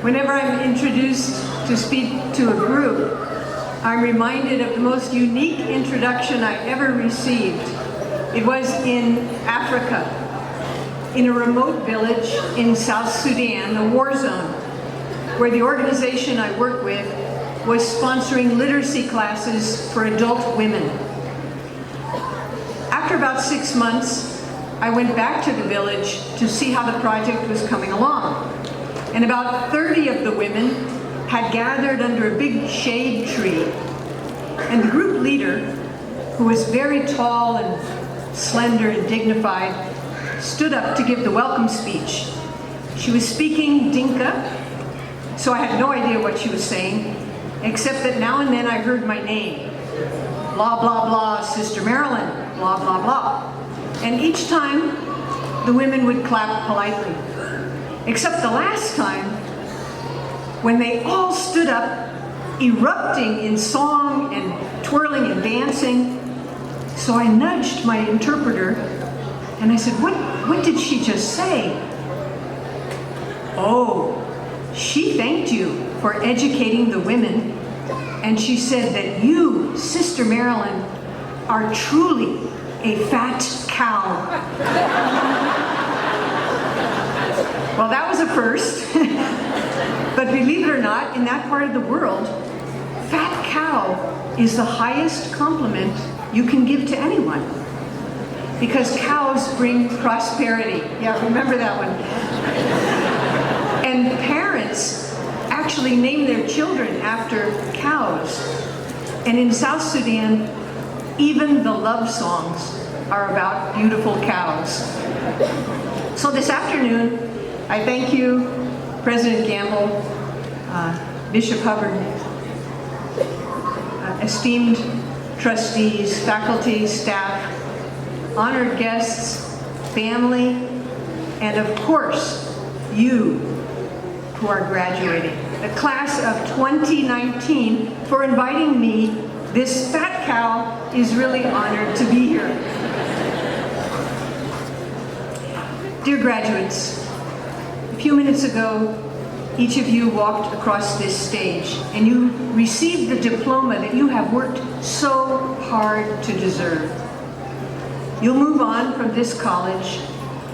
Whenever I'm introduced to speak to a group, I'm reminded of the most unique introduction I ever received. It was in Africa, in a remote village in South Sudan, a war zone, where the organization I work with was sponsoring literacy classes for adult women. After about 6 months, I went back to the village to see how the project was coming along. And about 30 of the women had gathered under a big shade tree. And the group leader, who was very tall and slender and dignified, stood up to give the welcome speech. She was speaking Dinka, so I had no idea what she was saying, except that now and then I heard my name. Blah, blah, blah, Sister Marilyn, blah, blah, blah. And each time, the women would clap politely. Except the last time, when they all stood up, erupting in song and twirling and dancing. So I nudged my interpreter and I said, what did she just say? Oh, she thanked you for educating the women, and she said that you, Sister Marilyn, are truly a fat cow. Well, that was a first. But believe it or not, in that part of the world, fat cow is the highest compliment you can give to anyone. Because cows bring prosperity. Yeah, remember that one. And parents actually name their children after cows. And in South Sudan, even the love songs are about beautiful cows. So this afternoon, I thank you, President Gamble, Bishop Hubbard, esteemed trustees, faculty, staff, honored guests, family, and of course, you who are graduating, the class of 2019, for inviting me. This fat cow is really honored to be here. Dear graduates, a few minutes ago, each of you walked across this stage and you received the diploma that you have worked so hard to deserve. You'll move on from this college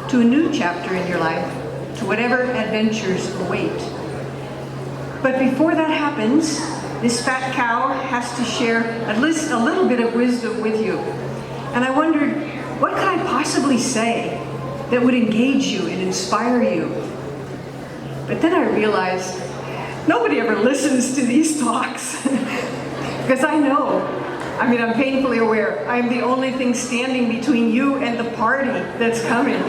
to a new chapter in your life, to whatever adventures await. But before that happens, this fat cow has to share at least a little bit of wisdom with you. And I wondered, what could I possibly say that would engage you and inspire you? But then I realized nobody ever listens to these talks. Because I'm painfully aware, I'm the only thing standing between you and the party that's coming.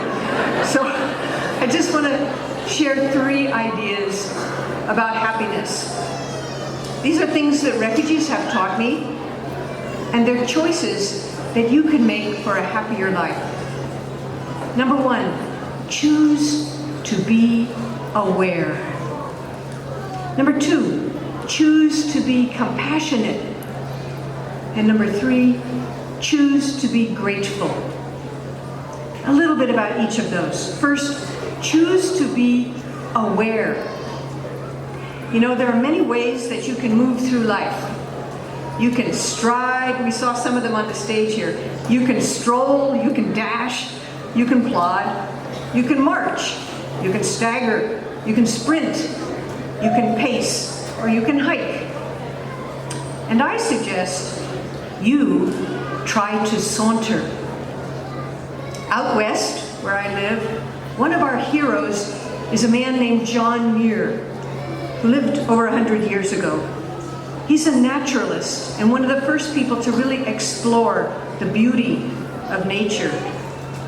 So I just want to share 3 ideas about happiness. These are things that refugees have taught me, and they're choices that you can make for a happier life. Number 1, choose to be aware. Number 2, choose to be compassionate. And number 3, choose to be grateful. A little bit about each of those. First, choose to be aware. You know, there are many ways that you can move through life. You can stride, we saw some of them on the stage here. You can stroll, you can dash, you can plod, you can march, you can stagger, you can sprint, you can pace, or you can hike. And I suggest you try to saunter. Out west, where I live, one of our heroes is a man named John Muir, who lived over 100 years ago. He's a naturalist and one of the first people to really explore the beauty of nature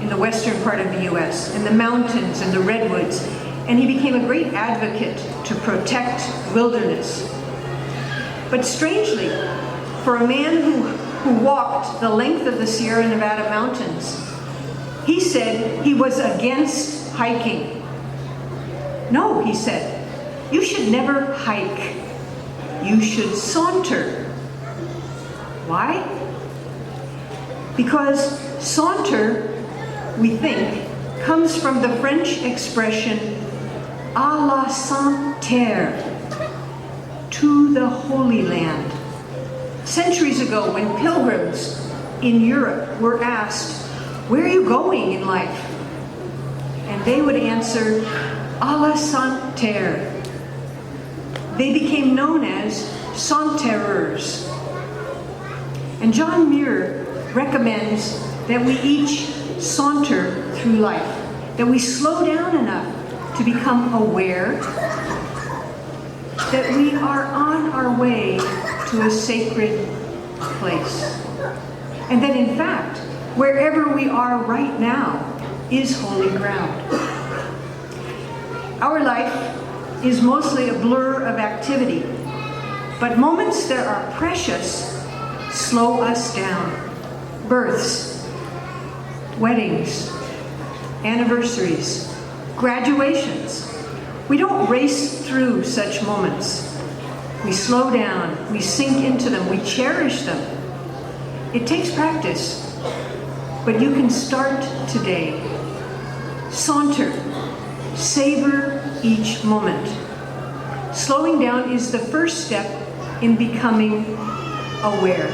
in the western part of the US, in the mountains and the redwoods, and he became a great advocate to protect wilderness. But strangely, for a man who walked the length of the Sierra Nevada mountains, he said he was against hiking. No, he said, you should never hike. You should saunter. Why? Because saunter, we think, comes from the French expression, à la sainte Terre, to the Holy Land. Centuries ago, when pilgrims in Europe were asked, "Where are you going in life?" and they would answer, "A la Sainte Terre." They became known as Saunterers. And John Muir recommends that we each saunter through life, that we slow down enough to become aware that we are on our way to a sacred place. And that in fact, wherever we are right now is holy ground. Our life is mostly a blur of activity, but moments that are precious slow us down. Births, weddings, anniversaries, graduations. We don't race through such moments. We slow down, we sink into them, we cherish them. It takes practice, but you can start today. Saunter, savor each moment. Slowing down is the first step in becoming aware.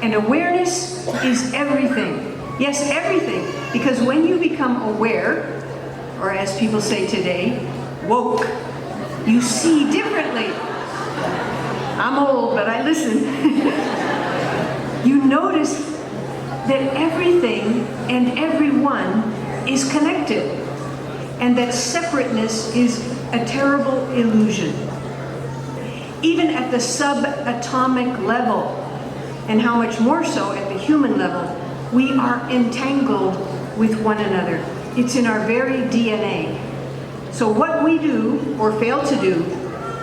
And awareness is everything. Yes, everything. Because when you become aware, or as people say today, woke, you see differently. I'm old, but I listen. You notice that everything and everyone is connected, and that separateness is a terrible illusion. Even at the subatomic level, and how much more so at the human level, we are entangled with one another. It's in our very DNA. So what we do or fail to do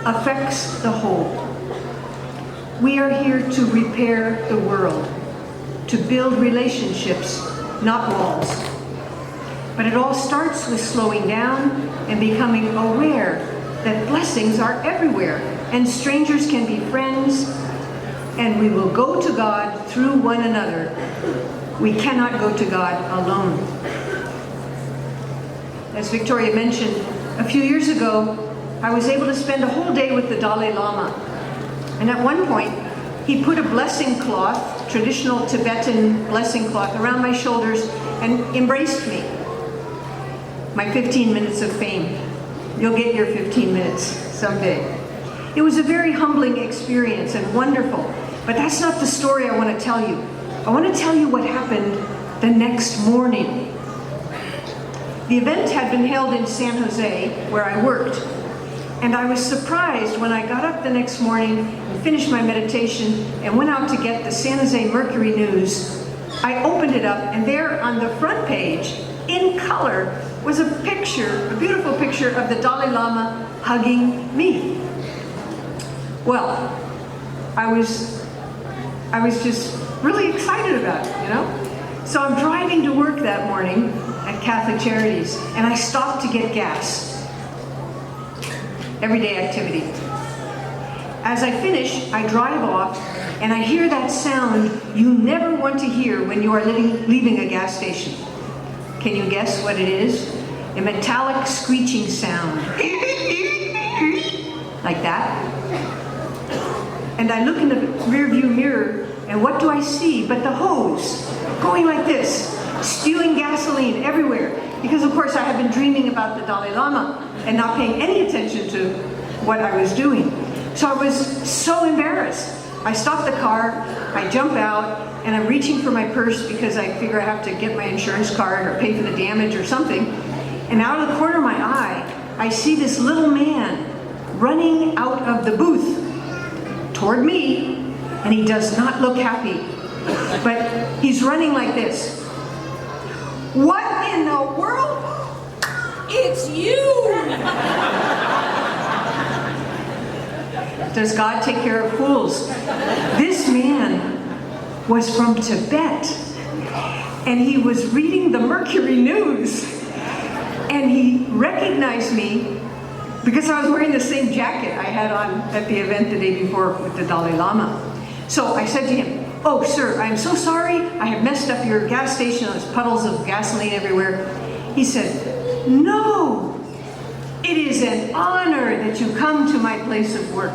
affects the whole. We are here to repair the world, to build relationships, not walls. But it all starts with slowing down and becoming aware that blessings are everywhere, and strangers can be friends, and we will go to God through one another. We cannot go to God alone. As Victoria mentioned, a few years ago, I was able to spend a whole day with the Dalai Lama. And at one point, he put a blessing cloth, traditional Tibetan blessing cloth, around my shoulders and embraced me. My 15 minutes of fame. You'll get your 15 minutes someday. It was a very humbling experience and wonderful, but that's not the story I want to tell you. I want to tell you what happened the next morning. The event had been held in San Jose, where I worked, and I was surprised when I got up the next morning and finished my meditation and went out to get the San Jose Mercury News. I opened it up, and there on the front page, in color, was a picture, a beautiful picture of the Dalai Lama hugging me. Well, I was just really excited about it, you know? So I'm driving to work that morning at Catholic Charities, and I stopped to get gas. Everyday activity. As I finish, I drive off, and I hear that sound you never want to hear when you are leaving a gas station. Can you guess what it is? A metallic screeching sound. Like that. And I look in the rearview mirror, and what do I see but the hose going like this, spewing gasoline everywhere. Because of course I have been dreaming about the Dalai Lama and not paying any attention to what I was doing. So I was so embarrassed. I stop the car, I jump out, and I'm reaching for my purse because I figure I have to get my insurance card or pay for the damage or something. And out of the corner of my eye, I see this little man running out of the booth toward me, and he does not look happy. But he's running like this. What in the world? It's you! Does God take care of fools? This man was from Tibet, and he was reading the Mercury News, and he recognized me because I was wearing the same jacket I had on at the event the day before with the Dalai Lama. So I said to him, "Oh, sir, I'm so sorry. I have messed up your gas station. There's puddles of gasoline everywhere." He said, "No, "It is an honor that you come to my place of work."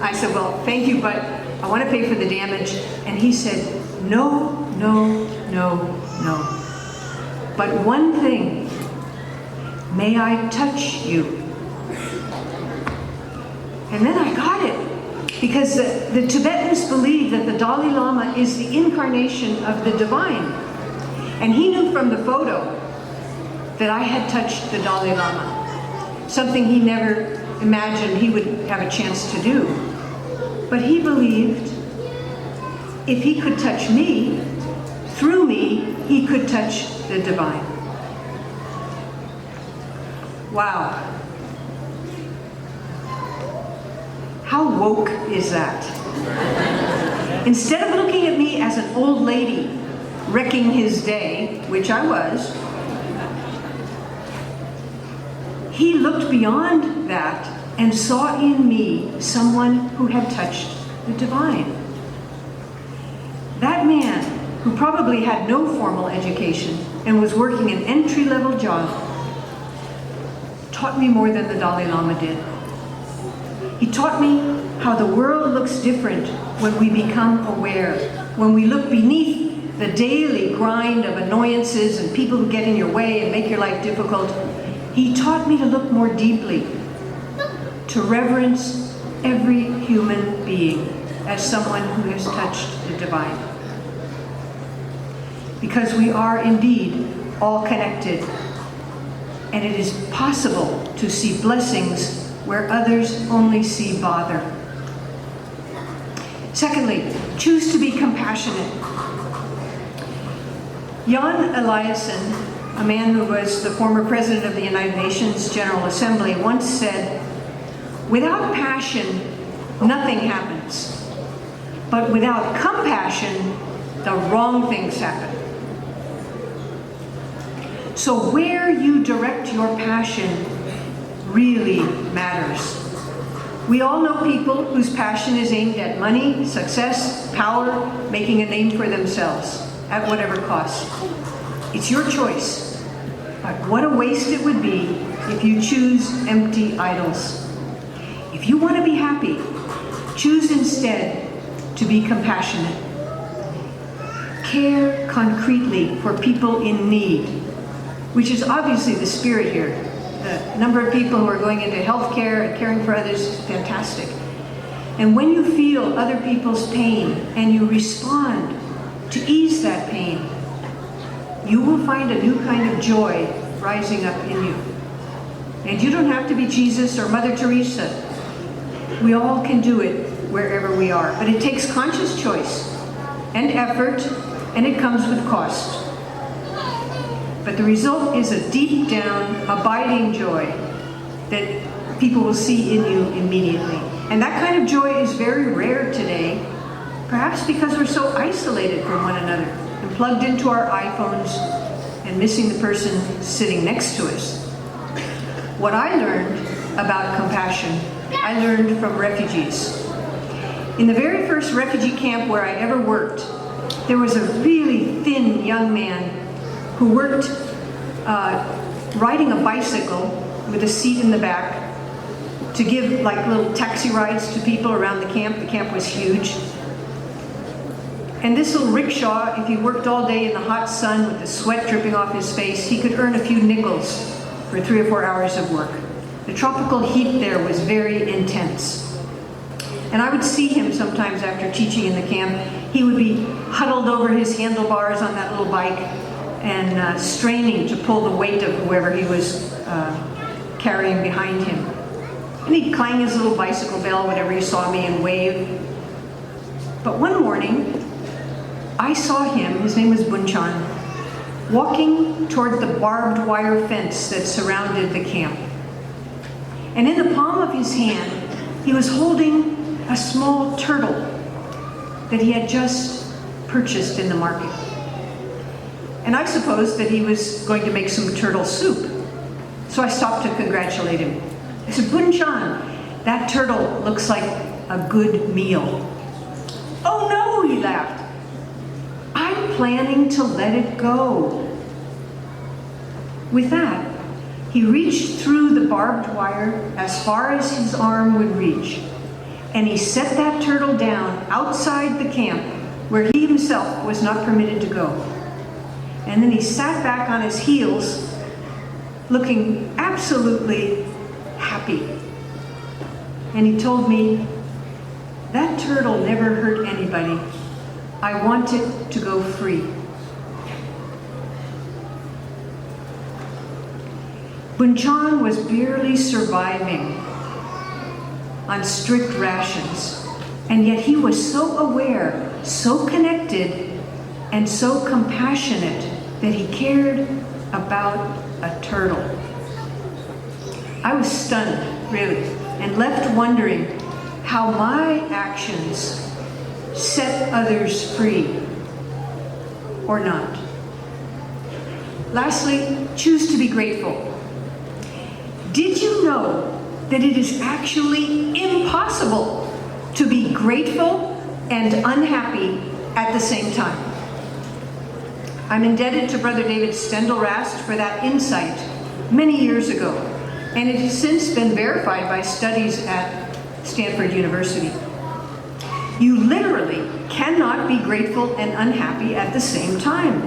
I said, "Well, thank you, but I want to pay for the damage." And he said, "No, no, no, no. But one thing, may I touch you?" And then I got it, because the Tibetans believe that the Dalai Lama is the incarnation of the divine. And he knew from the photo that I had touched the Dalai Lama, something he never imagined he would have a chance to do. But he believed if he could touch me, through me, he could touch the divine. Wow. How woke is that? Instead of looking at me as an old lady wrecking his day, which I was, he looked beyond that and saw in me someone who had touched the divine. That man, who probably had no formal education and was working an entry-level job, taught me more than the Dalai Lama did. He taught me how the world looks different when we become aware, when we look beneath the daily grind of annoyances and people who get in your way and make your life difficult. He taught me to look more deeply, to reverence every human being as someone who has touched the divine. Because we are indeed all connected, and it is possible to see blessings where others only see bother. Secondly, choose to be compassionate. Jan Eliasson, a man who was the former president of the United Nations General Assembly, once said, "Without passion, nothing happens. But without compassion, the wrong things happen." So where you direct your passion really matters. We all know people whose passion is aimed at money, success, power, making a name for themselves at whatever cost. It's your choice, but what a waste it would be if you choose empty idols. If you want to be happy, choose instead to be compassionate. Care concretely for people in need, which is obviously the spirit here. The number of people who are going into healthcare and caring for others is fantastic. And when you feel other people's pain and you respond to ease that pain, you will find a new kind of joy rising up in you. And you don't have to be Jesus or Mother Teresa. We all can do it wherever we are. But it takes conscious choice and effort, and it comes with cost. But the result is a deep down, abiding joy that people will see in you immediately. And that kind of joy is very rare today, perhaps because we're so isolated from one another and plugged into our iPhones and missing the person sitting next to us. What I learned about compassion, I learned from refugees. In the very first refugee camp where I ever worked, there was a really thin young man who worked riding a bicycle with a seat in the back to give like little taxi rides to people around the camp. The camp was huge. And this little rickshaw, if he worked all day in the hot sun with the sweat dripping off his face, he could earn a few nickels for 3 or 4 hours of work. The tropical heat there was very intense. And I would see him sometimes after teaching in the camp. He would be huddled over his handlebars on that little bike and straining to pull the weight of whoever he was carrying behind him. And he'd clang his little bicycle bell whenever he saw me and wave. But one morning, I saw him, his name was Bunchan, walking toward the barbed wire fence that surrounded the camp. And in the palm of his hand, he was holding a small turtle that he had just purchased in the market. And I supposed that he was going to make some turtle soup. So I stopped to congratulate him. I said, "Bunchan, that turtle looks like a good meal." "Oh no," he laughed. "I'm planning to let it go." With that, He reached through the barbed wire as far as his arm would reach, and he set that turtle down outside the camp where he himself was not permitted to go. And then he sat back on his heels, looking absolutely happy. And he told me, "That turtle never hurt anybody. I want it to go free." Bunchon was barely surviving on strict rations, and yet he was so aware, so connected, and so compassionate that he cared about a turtle. I was stunned, really, and left wondering how my actions set others free or not. Lastly, choose to be grateful. Did you know that it is actually impossible to be grateful and unhappy at the same time? I'm indebted to Brother David Stendelrast for that insight many years ago, and it has since been verified by studies at Stanford University. You literally cannot be grateful and unhappy at the same time.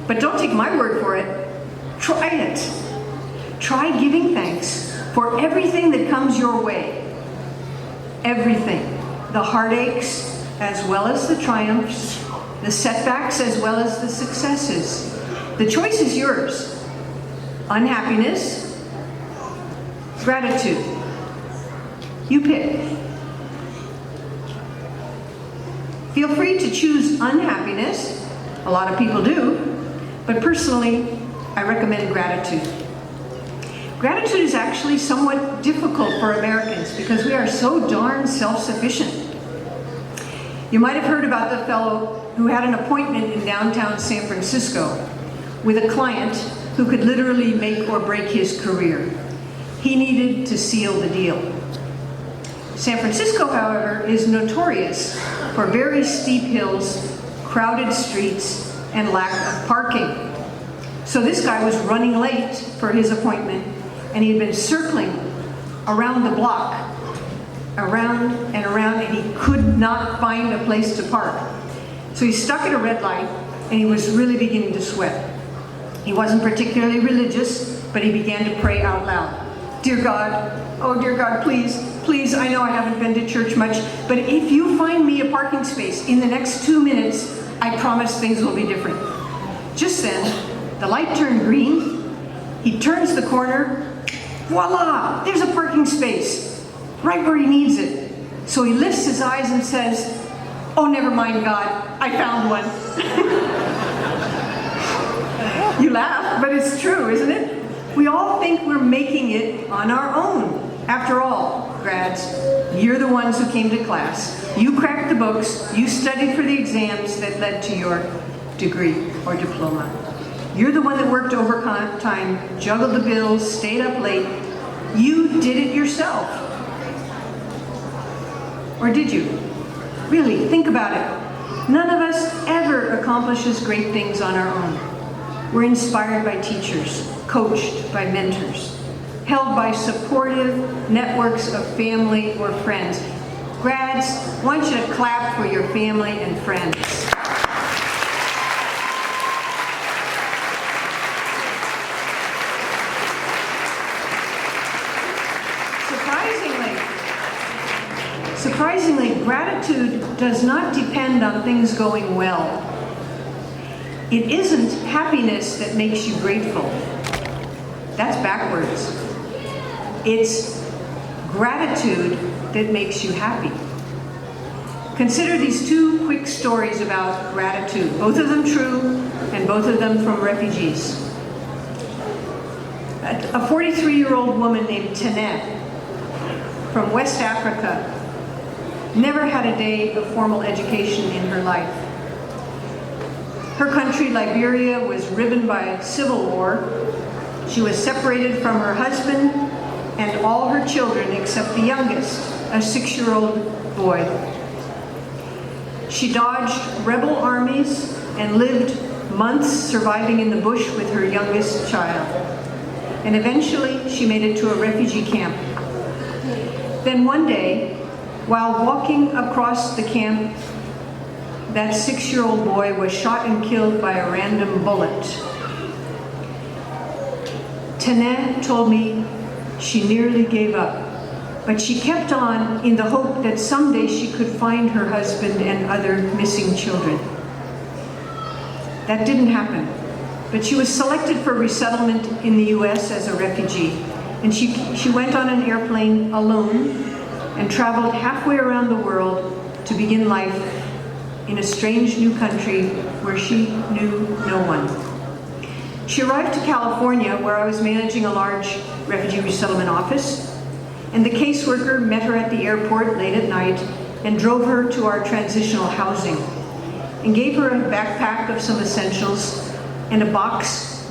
But don't take my word for it. Try it. Try giving thanks for everything that comes your way. Everything. The heartaches as well as the triumphs, the setbacks as well as the successes. The choice is yours. Unhappiness, gratitude. You pick. Feel free to choose unhappiness. A lot of people do, but personally, I recommend gratitude. Gratitude is actually somewhat difficult for Americans because we are so darn self-sufficient. You might have heard about the fellow who had an appointment in downtown San Francisco with a client who could literally make or break his career. He needed to seal the deal. San Francisco, however, is notorious for very steep hills, crowded streets, and lack of parking. So this guy was running late for his appointment, and he had been circling around the block, around and around, and he could not find a place to park. So he stuck at a red light, and he was really beginning to sweat. He wasn't particularly religious, but he began to pray out loud. "Dear God, oh dear God, please, please, I know I haven't been to church much, but if you find me a parking space in the next 2 minutes, I promise things will be different." Just then, the light turned green. He turns the corner. Voila! There's a parking space right where he needs it. So he lifts his eyes and says, "Oh, never mind, God, I found one." You laugh, but it's true, isn't it? We all think we're making it on our own. After all, grads, you're the ones who came to class. You cracked the books. You studied for the exams that led to your degree or diploma. You're the one that worked overtime, juggled the bills, stayed up late. You did it yourself. Or did you? Really, think about it. None of us ever accomplishes great things on our own. We're inspired by teachers, coached by mentors, held by supportive networks of family or friends. Grads, I want you to clap for your family and friends. Surprisingly, gratitude does not depend on things going well. It isn't happiness that makes you grateful. That's backwards. It's gratitude that makes you happy. Consider these two quick stories about gratitude, both of them true and both of them from refugees. A 43-year-old woman named Tanet from West Africa never had a day of formal education in her life. Her country, Liberia, was riven by civil war. She was separated from her husband and all her children except the youngest, a 6-year-old boy. She dodged rebel armies and lived months surviving in the bush with her youngest child. and eventually she made it to a refugee camp. Then one day, while walking across the camp, that 6-year-old boy was shot and killed by a random bullet. Tana told me she nearly gave up, but she kept on in the hope that someday she could find her husband and other missing children. That didn't happen, but she was selected for resettlement in the US as a refugee, and she went on an airplane alone and traveled halfway around the world to begin life in a strange new country where she knew no one. She arrived to California, where I was managing a large refugee resettlement office, and the caseworker met her at the airport late at night and drove her to our transitional housing and gave her a backpack of some essentials and a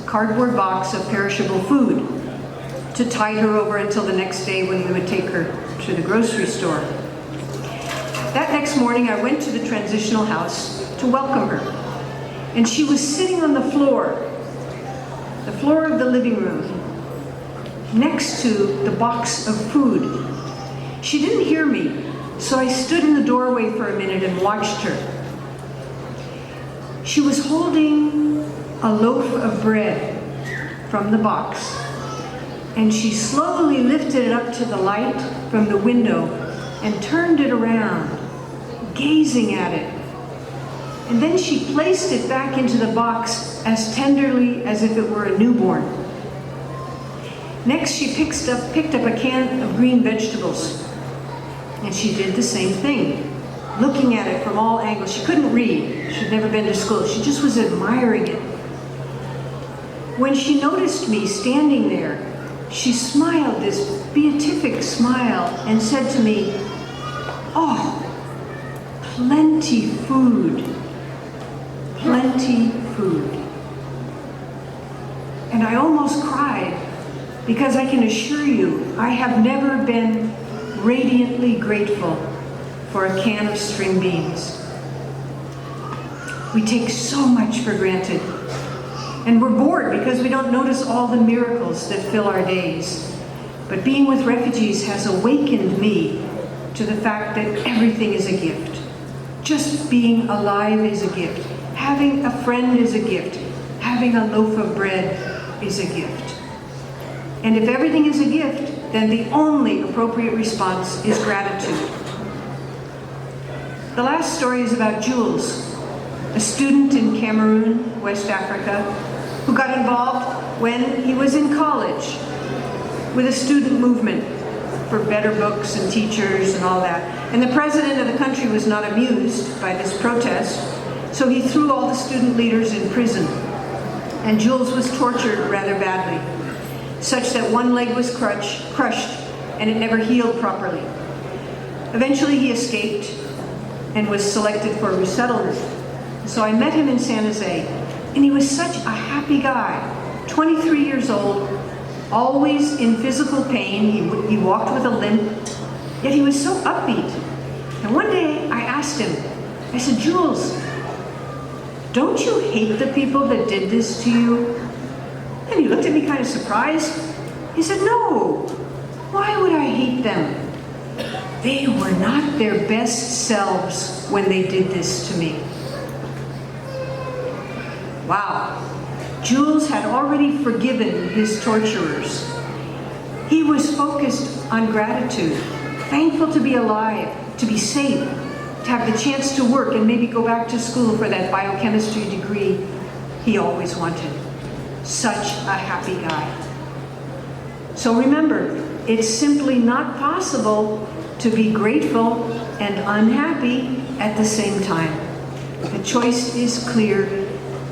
cardboard box of perishable food to tide her over until the next day when we would take her to the grocery store. That next morning, I went to the transitional house to welcome her, and she was sitting on the floor of the living room, next to the box of food. She didn't hear me, so I stood in the doorway for a minute and watched her. She was holding a loaf of bread from the box, and she slowly lifted it up to the light from the window and turned it around, gazing at it. And then she placed it back into the box as tenderly as if it were a newborn. Next, she picked up a can of green vegetables, and she did the same thing, looking at it from all angles. She couldn't read. She'd never been to school. She just was admiring it. When she noticed me standing there, she smiled this beatific smile and said to me, "Oh, plenty food, plenty food." And I almost cried, because I can assure you, I have never been radiantly grateful for a can of string beans. We take so much for granted, and we're bored because we don't notice all the miracles that fill our days. But being with refugees has awakened me to the fact that everything is a gift. Just being alive is a gift. Having a friend is a gift. Having a loaf of bread is a gift. And if everything is a gift, then the only appropriate response is gratitude. The last story is about Jules, a student in Cameroon, West Africa, who got involved when he was in college with a student movement for better books and teachers and all that. And the president of the country was not amused by this protest, so he threw all the student leaders in prison. And Jules was tortured rather badly, such that one leg was crushed and it never healed properly. Eventually he escaped and was selected for resettlement. So I met him in San Jose, and he was such a happy guy, 23 years old, always in physical pain. He walked with a limp, yet he was so upbeat. And one day I asked him, I said, "Jules, don't you hate the people that did this to you?" And he looked at me kind of surprised. He said, "No, why would I hate them? They were not their best selves when they did this to me." Wow. Jules had already forgiven his torturers. He was focused on gratitude, thankful to be alive, to be safe, to have the chance to work and maybe go back to school for that biochemistry degree he always wanted. Such a happy guy. So remember, it's simply not possible to be grateful and unhappy at the same time. The choice is clear.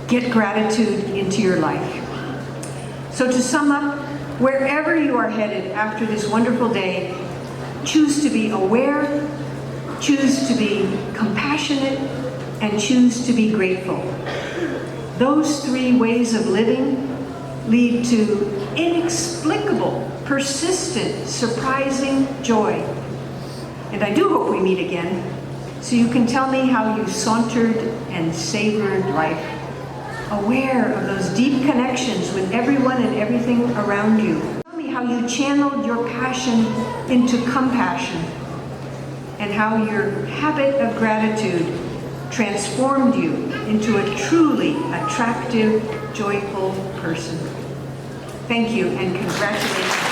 Get gratitude into your life. So to sum up, wherever you are headed after this wonderful day, choose to be aware, choose to be compassionate, and choose to be grateful. Those three ways of living lead to inexplicable, persistent, surprising joy. And I do hope we meet again, so you can tell me how you sauntered and savored life. aware of those deep connections with everyone and everything around you. Tell me how you channeled your passion into compassion and how your habit of gratitude transformed you into a truly attractive, joyful person. Thank you and congratulations.